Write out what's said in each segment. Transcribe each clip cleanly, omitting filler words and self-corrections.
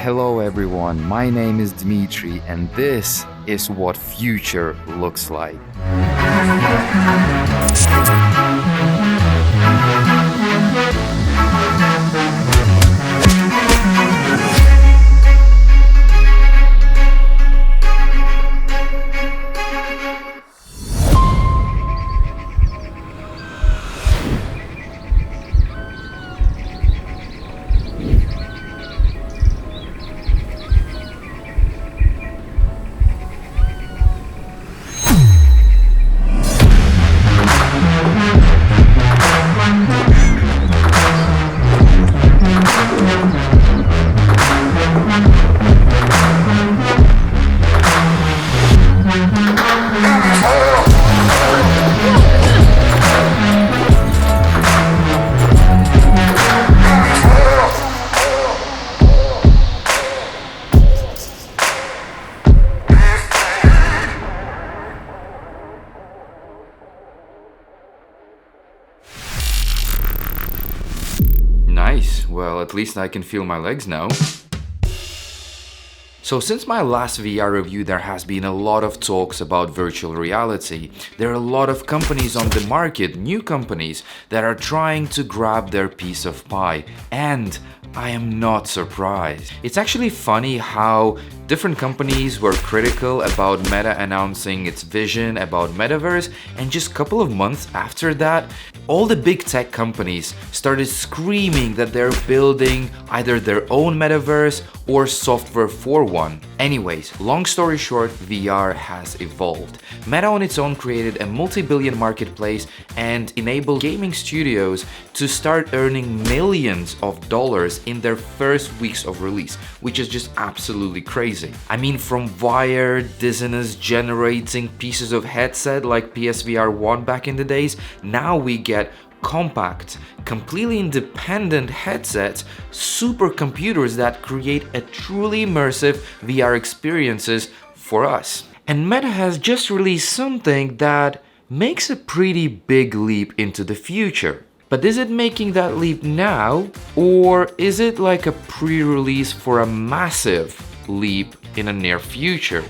Hello everyone, my name is Dmitry and this is what future looks like. Nice, well at least I can feel my legs now. So since my last VR review, there has been a lot of talks about virtual reality. There are a lot of companies on the market, new companies, that are trying to grab their piece of pie. And I am not surprised. It's actually funny how different companies were critical about Meta announcing its vision about Metaverse, and just a couple of months after that, all the big tech companies started screaming that they're building either their own Metaverse or software for one. Anyways, long story short, VR has evolved. Meta on its own created a multi-billion marketplace and enabled gaming studios to start earning millions of dollars in their first weeks of release, which is just absolutely crazy. I mean, from wired dizziness generating pieces of headset like PSVR 1 back in the days, now we get compact, completely independent headsets, supercomputers that create a truly immersive VR experiences for us. And Meta has just released something that makes a pretty big leap into the future. But is it making that leap now, or is it like a pre-release for a massive leap in the near future?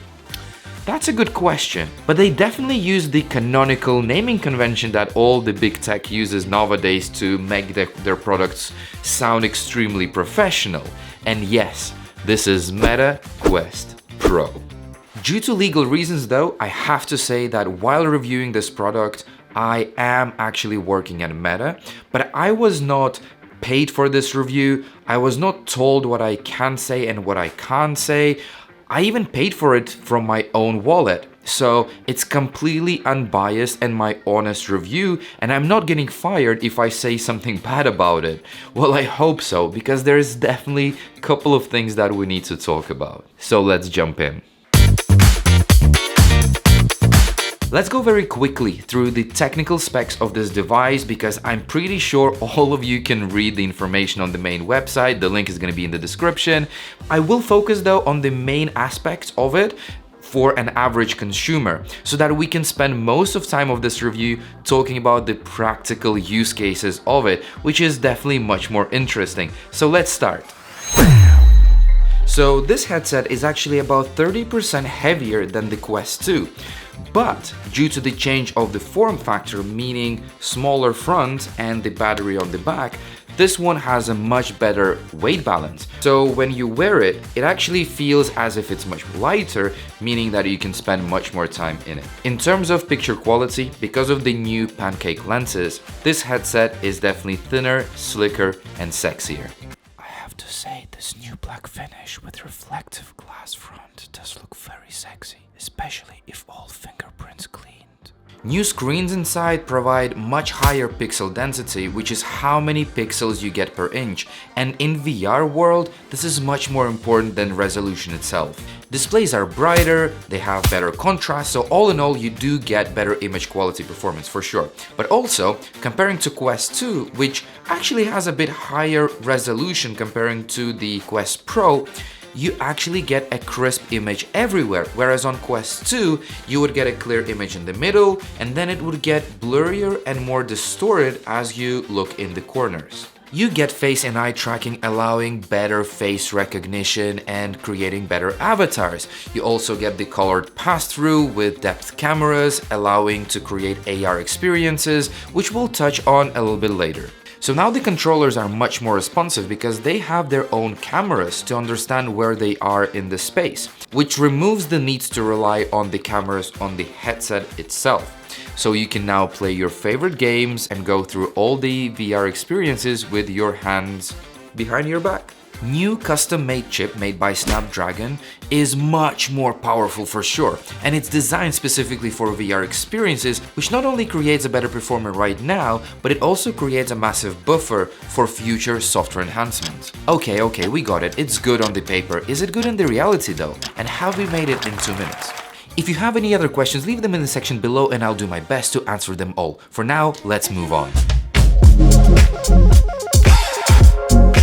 That's a good question, but they definitely use the canonical naming convention that all the big tech uses nowadays to make their products sound extremely professional. And yes, this is Meta Quest Pro. Due to legal reasons though, I have to say that while reviewing this product, I am actually working at Meta, but I was not paid for this review. I was not told what I can say and what I can't say. I even paid for it from my own wallet. So it's completely unbiased and my honest review, and I'm not getting fired if I say something bad about it. Well, I hope so, because there's definitely a couple of things that we need to talk about. So let's jump in. Let's go very quickly through the technical specs of this device, because I'm pretty sure all of you can read the information on the main website. The link is going to be in the description. I will focus though on the main aspects of it for an average consumer, so that we can spend most of time of this review talking about the practical use cases of it, which is definitely much more interesting. So let's start. So this headset is actually about 30% heavier than the Quest 2. But due to the change of the form factor, meaning smaller front and the battery on the back, this one has a much better weight balance. So when you wear it, it actually feels as if it's much lighter, meaning that you can spend much more time in it. In terms of picture quality, because of the new pancake lenses, this headset is definitely thinner, slicker, and sexier. I have to say, this new black finish with reflective glass front does look very sexy, especially if all fingerprints cleaned. New screens inside provide much higher pixel density, which is how many pixels you get per inch, and in VR world, this is much more important than resolution itself. Displays are brighter, they have better contrast, so all in all you do get better image quality performance for sure. But also, comparing to Quest 2, which actually has a bit higher resolution comparing to the Quest Pro, you actually get a crisp image everywhere, whereas on Quest 2 you would get a clear image in the middle and then it would get blurrier and more distorted as you look in the corners. You get face and eye tracking, allowing better face recognition and creating better avatars. You also get the colored pass-through with depth cameras, allowing to create AR experiences, which we'll touch on a little bit later. So now the controllers are much more responsive because they have their own cameras to understand where they are in the space, which removes the need to rely on the cameras on the headset itself. So you can now play your favorite games and go through all the VR experiences with your hands behind your back. New custom-made chip made by Snapdragon is much more powerful for sure, and it's designed specifically for VR experiences, which not only creates a better performance right now, but it also creates a massive buffer for future software enhancements. Okay, we got it, it's good on the paper. Is it good in the reality though? And have we made it in 2 minutes? If you have any other questions, leave them in the section below and I'll do my best to answer them all. For now, let's move on.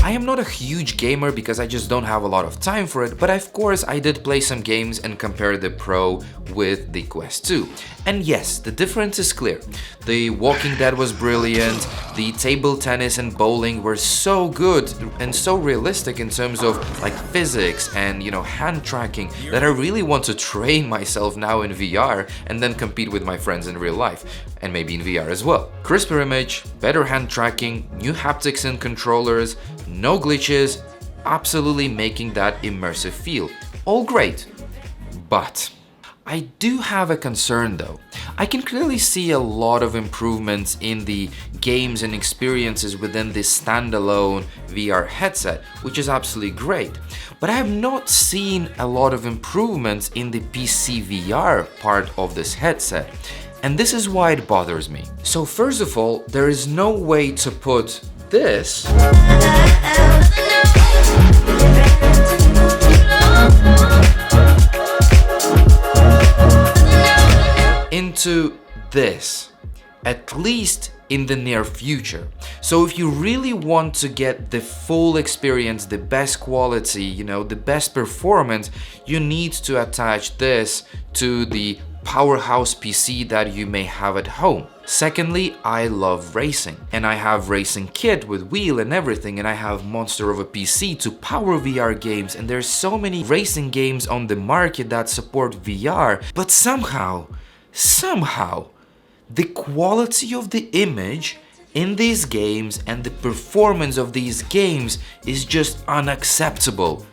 I am not a huge gamer because I just don't have a lot of time for it, but of course I did play some games and compare the Pro with the Quest 2. And yes, the difference is clear. The Walking Dead was brilliant, the table tennis and bowling were so good and so realistic in terms of like physics and hand tracking that I really want to train myself now in VR and then compete with my friends in real life, and maybe in VR as well. Crisper image, better hand tracking, new haptics and controllers, no glitches, absolutely making that immersive feel. All great, but I do have a concern though. I can clearly see a lot of improvements in the games and experiences within this standalone VR headset, which is absolutely great. But I have not seen a lot of improvements in the PC VR part of this headset. And this is why it bothers me. So first of all, there is no way to put this into this, at least in the near future. So if you really want to get the full experience, the best quality, the best performance, you need to attach this to the powerhouse PC that you may have at home. Secondly, I love racing, and I have racing kit with wheel and everything, and I have monster of a PC to power VR games, and there's so many racing games on the market that support VR, but somehow, the quality of the image in these games and the performance of these games is just unacceptable,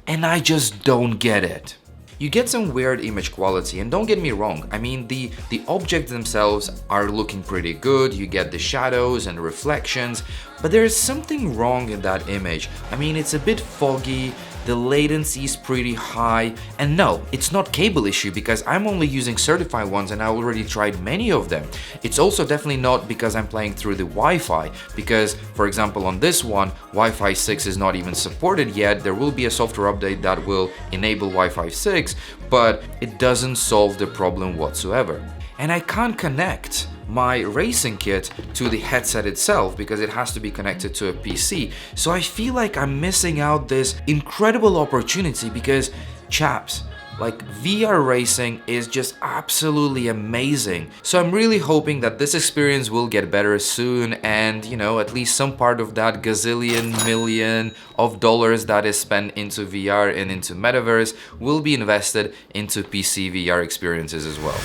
and I just don't get it. You get some weird image quality, and don't get me wrong, I mean the objects themselves are looking pretty good, you get the shadows and reflections, but there is something wrong in that image. I mean, it's a bit foggy, the latency is pretty high, and no, it's not cable issue because I'm only using certified ones and I already tried many of them. It's also definitely not because I'm playing through the Wi-Fi, because for example on this one, Wi-Fi 6 is not even supported yet. There will be a software update that will enable Wi-Fi 6, but it doesn't solve the problem whatsoever. And I can't connect my racing kit to the headset itself because it has to be connected to a PC. So I feel like I'm missing out this incredible opportunity because, chaps, like VR racing is just absolutely amazing. So I'm really hoping that this experience will get better soon and, at least some part of that gazillion million of dollars that is spent into VR and into Metaverse will be invested into PC VR experiences as well.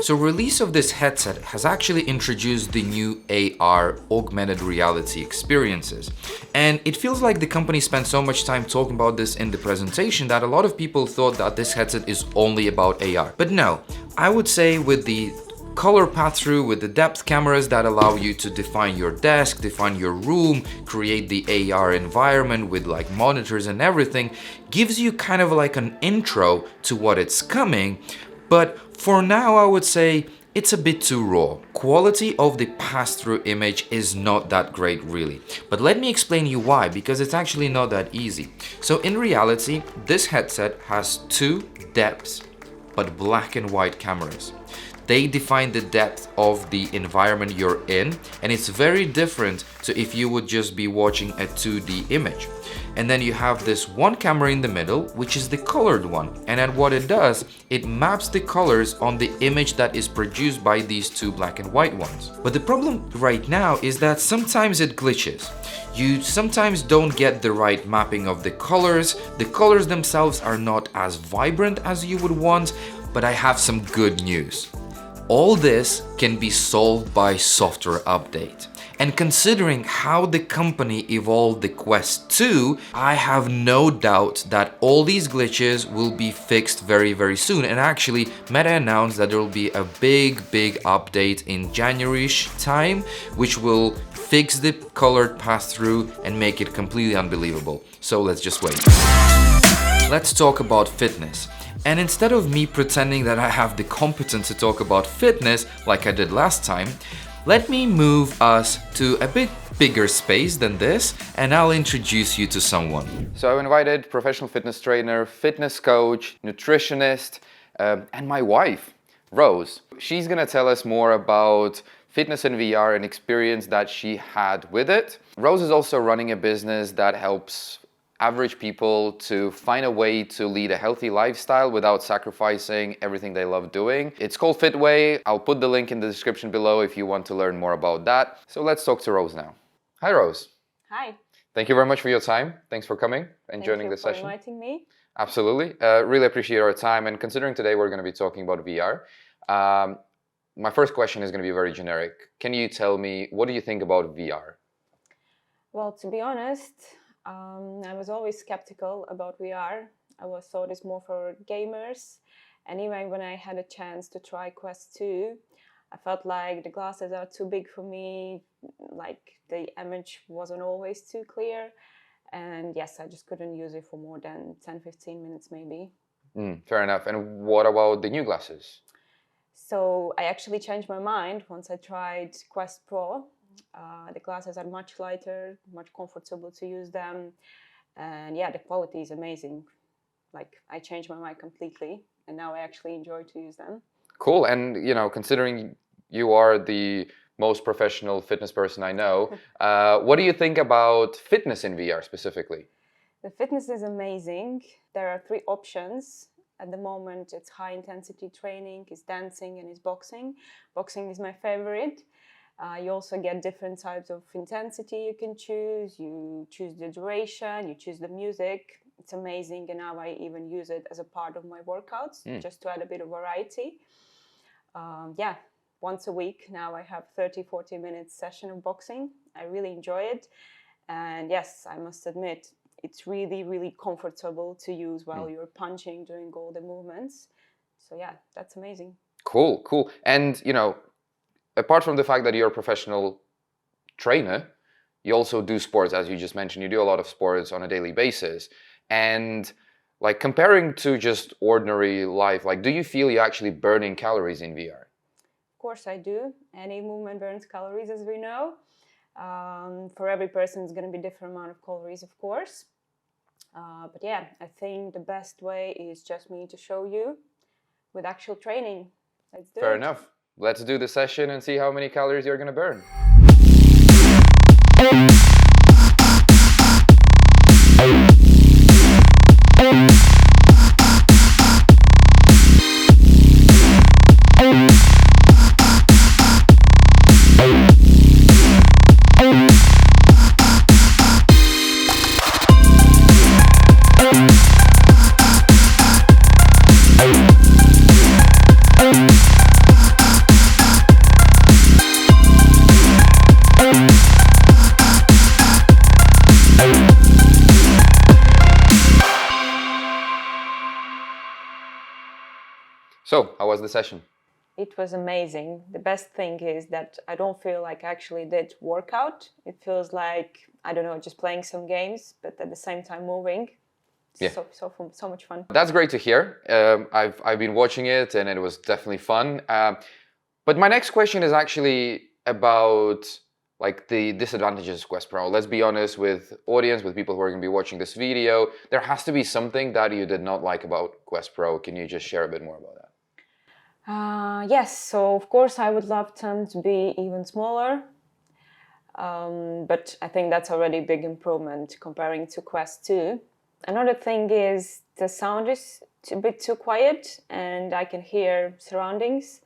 So release of this headset has actually introduced the new AR, augmented reality experiences. And it feels like the company spent so much time talking about this in the presentation that a lot of people thought that this headset is only about AR. But no, I would say with the color pass-through, with the depth cameras that allow you to define your desk, define your room, create the AR environment with like monitors and everything, gives you kind of like an intro to what it's coming. But for now, I would say it's a bit too raw. Quality of the pass-through image is not that great really. But let me explain you why, because it's actually not that easy. So in reality, this headset has two depths, but black and white cameras. They define the depth of the environment you're in, and it's very different to if you would just be watching a 2D image. And then you have this one camera in the middle, which is the colored one. And then what it does, it maps the colors on the image that is produced by these two black and white ones. But the problem right now is that sometimes it glitches. You sometimes don't get the right mapping of the colors. The colors themselves are not as vibrant as you would want, but I have some good news. All this can be solved by software update. And considering how the company evolved the Quest 2, I have no doubt that all these glitches will be fixed very, very soon. And actually, Meta announced that there will be a big update in January-ish time, which will fix the colored pass-through and make it completely unbelievable. So let's just wait. Let's talk about fitness. And instead of me pretending that I have the competence to talk about fitness like I did last time, let me move us to a bit bigger space than this, and I'll introduce you to someone. So I invited professional fitness trainer, fitness coach, nutritionist, and my wife, Rose. She's gonna tell us more about fitness in VR and experience that she had with it. Rose is also running a business that helps average people to find a way to lead a healthy lifestyle without sacrificing everything they love doing. It's called Fitway. I'll put the link in the description below if you want to learn more about that. So let's talk to Rose now. Hi, Rose. Hi. Thank you very much for your time. Thanks for coming and joining the session. Thank you for inviting me. Absolutely. Really appreciate our time. And considering today we're going to be talking about VR, my first question is going to be very generic. Can you tell me, what do you think about VR? Well, to be honest, I was always skeptical about VR. I was thought it's more for gamers. And even when I had a chance to try Quest 2, I felt like the glasses are too big for me, like the image wasn't always too clear. And yes, I just couldn't use it for more than 10-15 minutes maybe. Fair enough. And what about the new glasses? So I actually changed my mind once I tried Quest Pro. The glasses are much lighter, much comfortable to use them, and yeah, the quality is amazing. Like, I changed my mind completely, and now I actually enjoy to use them. Cool. And you know, considering you are the most professional fitness person I know, what do you think about fitness in VR specifically? The fitness is amazing. There are 3 options. At the moment, it's high intensity training, it's dancing, and it's boxing. Boxing is my favorite. You also get different types of intensity you can choose. You choose the duration, you choose the music. It's amazing, and now I even use it as a part of my workouts, just to add a bit of variety. Yeah, once a week now I have 30-40 minutes session of boxing. I really enjoy it. And yes, I must admit, it's really comfortable to use while you're punching, doing all the movements. So yeah, that's amazing. Cool. And you know, apart from the fact that you're a professional trainer, you also do sports, as you just mentioned. You do a lot of sports on a daily basis. And like, comparing to just ordinary life, like, do you feel you're actually burning calories in VR? Of course I do. Any movement burns calories, as we know. For every person, it's going to be a different amount of calories, of course. But yeah, I think the best way is just me to show you with actual training. Let's do it. Fair enough. Let's do the session and see how many calories you're going to burn. So, how was the session? It was amazing. The best thing is that I don't feel like I actually did workout. It feels like, I don't know, just playing some games, but at the same time moving. Yeah. So much fun. That's great to hear. I've been watching it and it was definitely fun. But my next question is actually about like the disadvantages of Quest Pro. Let's be honest with audience, with people who are going to be watching this video. There has to be something that you did not like about Quest Pro. Can you just share a bit more about that? Yes, so of course I would love them to be even smaller, but I think that's already a big improvement comparing to Quest 2. Another thing is the sound is a bit too quiet and I can hear surroundings.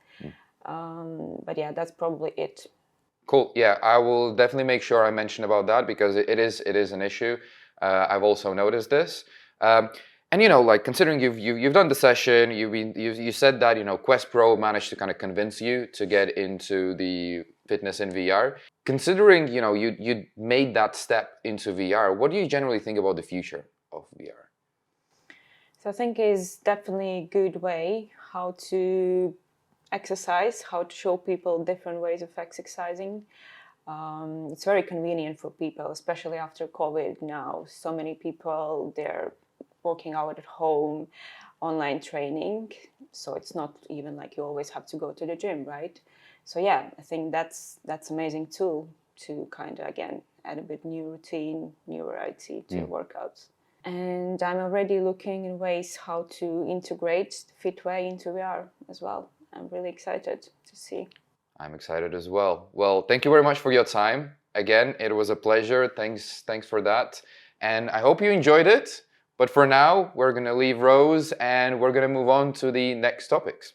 But yeah, that's probably it. Cool. Yeah, I will definitely make sure I mention about that because it is an issue. I've also noticed this. And like considering you've done the session, you said that Quest Pro managed to kind of convince you to get into the fitness in VR. Considering you made that step into VR, what do you generally think about the future of VR? So I think is definitely a good way how to exercise, how to show people different ways of exercising. It's very convenient for people, especially after COVID now. So many people, they're working out at home, online training. So it's not even like you always have to go to the gym, right? So yeah, I think that's amazing tool to kind of, again, add a bit new routine, new variety to workouts. And I'm already looking in ways how to integrate the Fitway into VR as well. I'm really excited to see. I'm excited as well. Well, thank you very much for your time. Again, it was a pleasure. Thanks for that. And I hope you enjoyed it. But for now, we're going to leave Rose and we're going to move on to the next topics.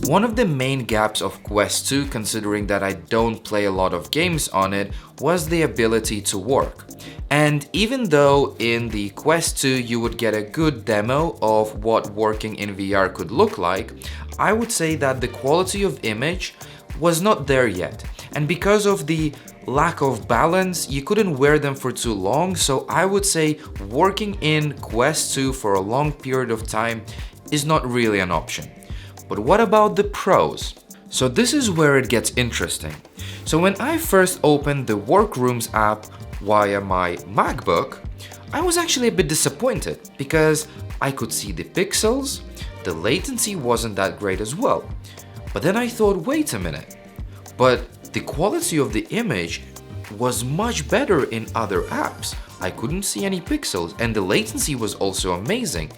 One of the main gaps of Quest 2, considering that I don't play a lot of games on it, was the ability to work. And even though in the Quest 2 you would get a good demo of what working in VR could look like, I would say that the quality of image was not there yet. And because of the lack of balance, you couldn't wear them for too long, so I would say working in Quest 2 for a long period of time is not really an option. But what about the pros? So this is where it gets interesting. So when I first opened the Workrooms app via my MacBook, I was actually a bit disappointed because I could see the pixels, the latency wasn't that great as well. But then I thought, wait a minute, but the quality of the image was much better in other apps. I couldn't see any pixels and the latency was also amazing.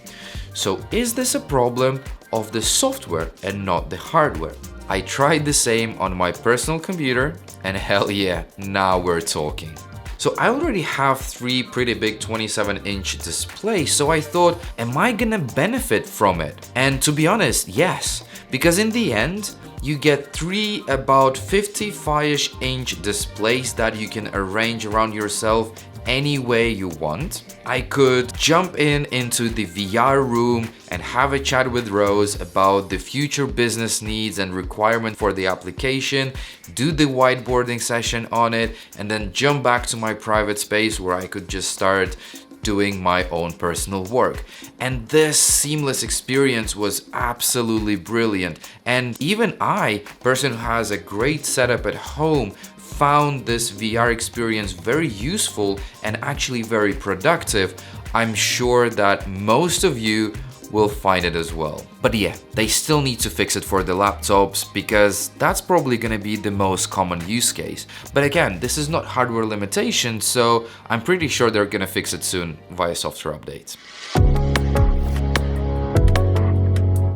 So is this a problem of the software and not the hardware? I tried the same on my personal computer and hell yeah, now we're talking. So I already have 3 pretty big 27-inch displays, so I thought, am I gonna benefit from it? And to be honest, yes, because in the end, you get 3 about 55-ish inch displays that you can arrange around yourself any way you want. I could jump into the VR room and have a chat with Rose about the future business needs and requirement for the application, do the whiteboarding session on it, and then jump back to my private space where I could just start doing my own personal work. And this seamless experience was absolutely brilliant. And even I, person who has a great setup at home, found this VR experience very useful and actually very productive. I'm sure that most of you will find it as well. But yeah, they still need to fix it for the laptops because that's probably gonna be the most common use case. But again, this is not hardware limitation, so I'm pretty sure they're gonna fix it soon via software updates.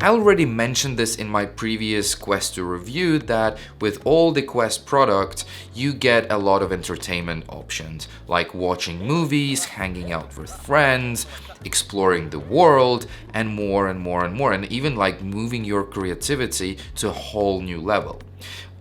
I already mentioned this in my previous Quest 2 review that with all the Quest products, you get a lot of entertainment options, like watching movies, hanging out with friends, exploring the world, and more and more and more, and even like moving your creativity to a whole new level.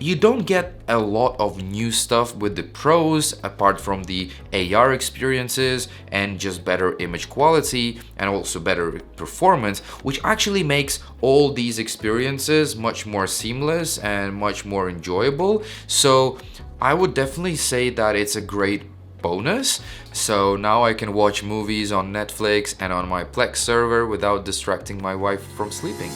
You don't get a lot of new stuff with the pros apart from the AR experiences and just better image quality and also better performance, which actually makes all these experiences much more seamless and much more enjoyable. So I would definitely say that it's a great bonus. So now I can watch movies on Netflix and on my Plex server without distracting my wife from sleeping.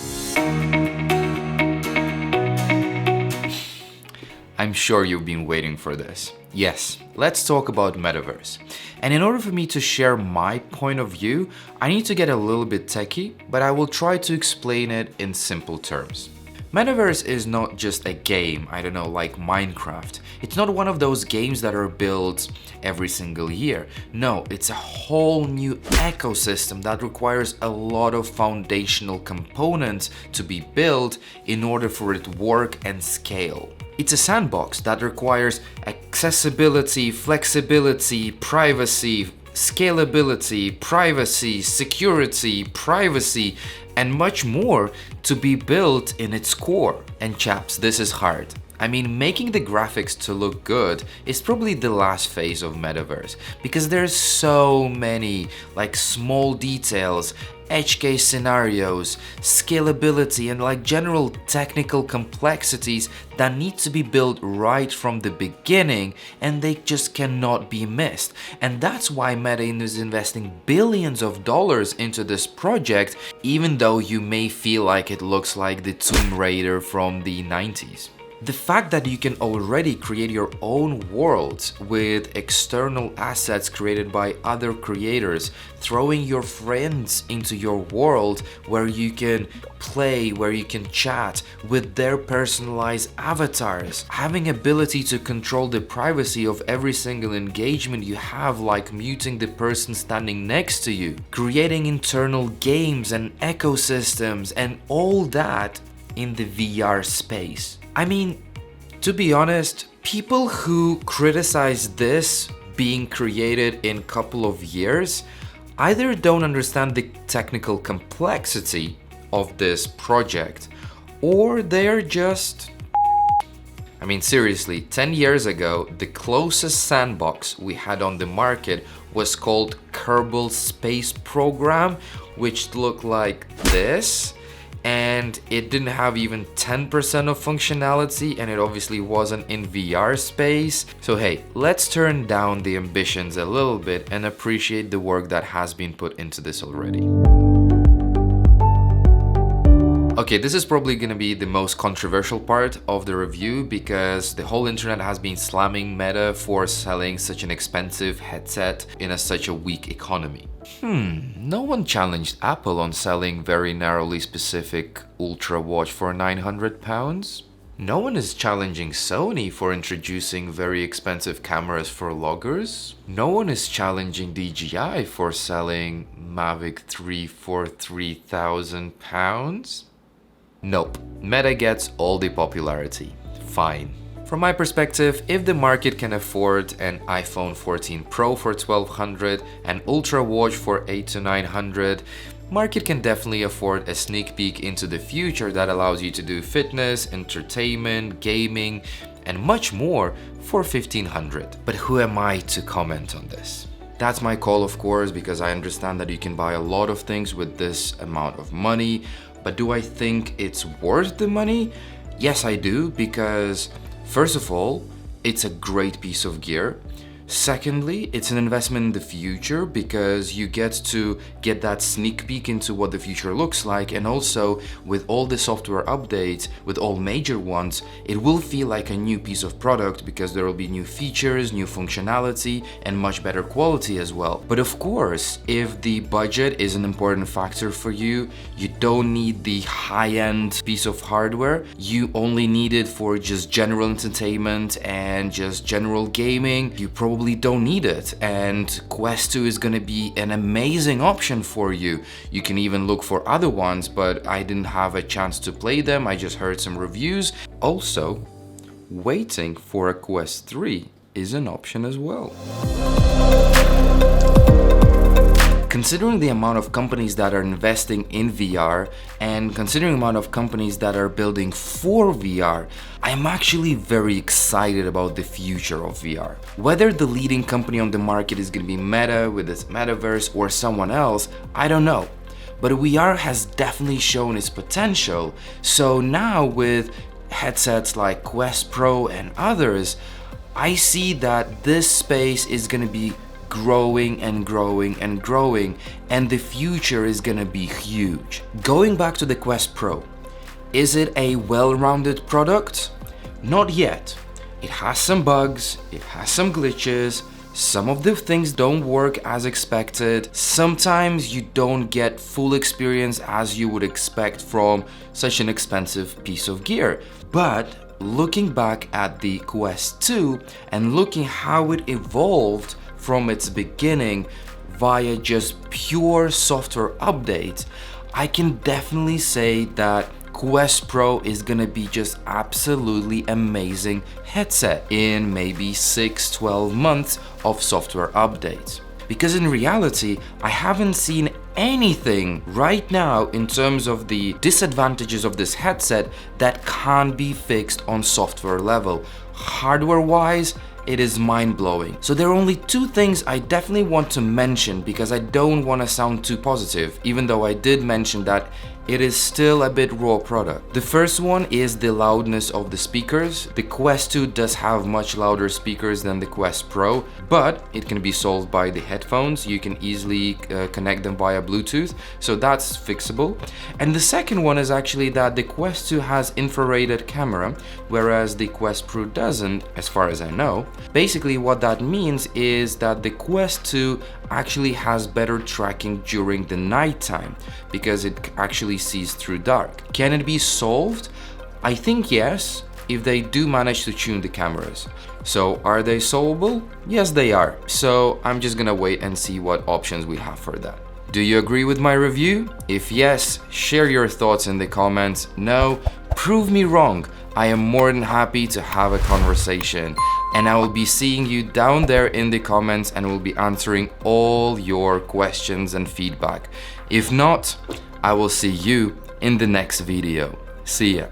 I'm sure you've been waiting for this. Yes, let's talk about Metaverse. And in order for me to share my point of view, I need to get a little bit techie, but I will try to explain it in simple terms. Metaverse is not just a game, I don't know, like Minecraft. It's not one of those games that are built every single year. No, it's a whole new ecosystem that requires a lot of foundational components to be built in order for it to work and scale. It's a sandbox that requires accessibility, flexibility, privacy, scalability, privacy, security, privacy, and much more to be built in its core. And chaps, this is hard. I mean, making the graphics to look good is probably the last phase of Metaverse, because there's so many like small details, edge case scenarios, scalability, and like general technical complexities that need to be built right from the beginning, and they just cannot be missed. And that's why Meta is investing billions of dollars into this project, even though you may feel like it looks like the Tomb Raider from the 90s. The fact that you can already create your own worlds with external assets created by other creators, throwing your friends into your world where you can play, where you can chat with their personalized avatars, having ability to control the privacy of every single engagement you have, like muting the person standing next to you, creating internal games and ecosystems and all that in the VR space. I mean, to be honest, people who criticize this being created in a couple of years either don't understand the technical complexity of this project, or they're just... I mean, seriously, 10 years ago, the closest sandbox we had on the market was called Kerbal Space Program, which looked like this. And it didn't have even 10% of functionality, and it obviously wasn't in VR space. So hey, let's turn down the ambitions a little bit and appreciate the work that has been put into this already. Okay, this is probably gonna be the most controversial part of the review, because the whole internet has been slamming Meta for selling such an expensive headset in such a weak economy. No one challenged Apple on selling very narrowly specific Ultra watch for £900. No one is challenging Sony for introducing very expensive cameras for loggers. No one is challenging DJI for selling Mavic 3 for £3,000. Nope, Meta gets all the popularity. Fine. From my perspective, if the market can afford an iPhone 14 Pro for $1,200, an Ultra watch for $800 to $900, market can definitely afford a sneak peek into the future that allows you to do fitness, entertainment, gaming, and much more for $1,500. But who am I to comment on this? That's my call, of course, because I understand that you can buy a lot of things with this amount of money. But do I think it's worth the money? Yes, I do, because first of all, it's a great piece of gear. Secondly, it's an investment in the future because you get to get that sneak peek into what the future looks like, and also with all the software updates, with all major ones, it will feel like a new piece of product because there will be new features, new functionality, and much better quality as well. But of course, if the budget is an important factor for you, you don't need the high-end piece of hardware. You only need it for just general entertainment and just general gaming. You probably don't need it, and Quest 2 is gonna be an amazing option for you. You can even look for other ones, but I didn't have a chance to play them. I just heard some reviews. Also, waiting for a Quest 3 is an option as well. Considering the amount of companies that are investing in VR and considering the amount of companies that are building for VR, I'm actually very excited about the future of VR. Whether the leading company on the market is going to be Meta with its Metaverse or someone else, I don't know. But VR has definitely shown its potential. So now with headsets like Quest Pro and others, I see that this space is going to be growing and growing and growing, and the future is gonna be huge. Going back to the Quest Pro, is it a well-rounded product? Not yet. It has some bugs, it has some glitches, Some of the things don't work as expected. Sometimes you don't get full experience as you would expect from such an expensive piece of gear. But looking back at the Quest 2 and looking how it evolved from its beginning via just pure software updates, I can definitely say that Quest Pro is gonna be just absolutely amazing headset in maybe 6-12 months of software updates. Because in reality, I haven't seen anything right now in terms of the disadvantages of this headset that can't be fixed on software level. Hardware-wise, it is mind-blowing. So there are only two things I definitely want to mention because I don't want to sound too positive, even though I did mention that it is still a bit raw product. The first one is the loudness of the speakers. The Quest 2 does have much louder speakers than the Quest Pro, but it can be solved by the headphones. You can easily connect them via Bluetooth, so that's fixable. And the second one is actually that the Quest 2 has infrared camera, whereas the Quest Pro doesn't, as far as I know. Basically, what that means is that the Quest 2 actually has better tracking during the nighttime because it actually sees through dark. Can it be solved? I think yes, if they do manage to tune the cameras. So are they solvable? Yes, they are. So I'm just gonna wait and see what options we have for that. Do you agree with my review? If yes, share your thoughts in the comments. No, prove me wrong. I am more than happy to have a conversation. And I will be seeing you down there in the comments and will be answering all your questions and feedback. If not, I will see you in the next video. See ya.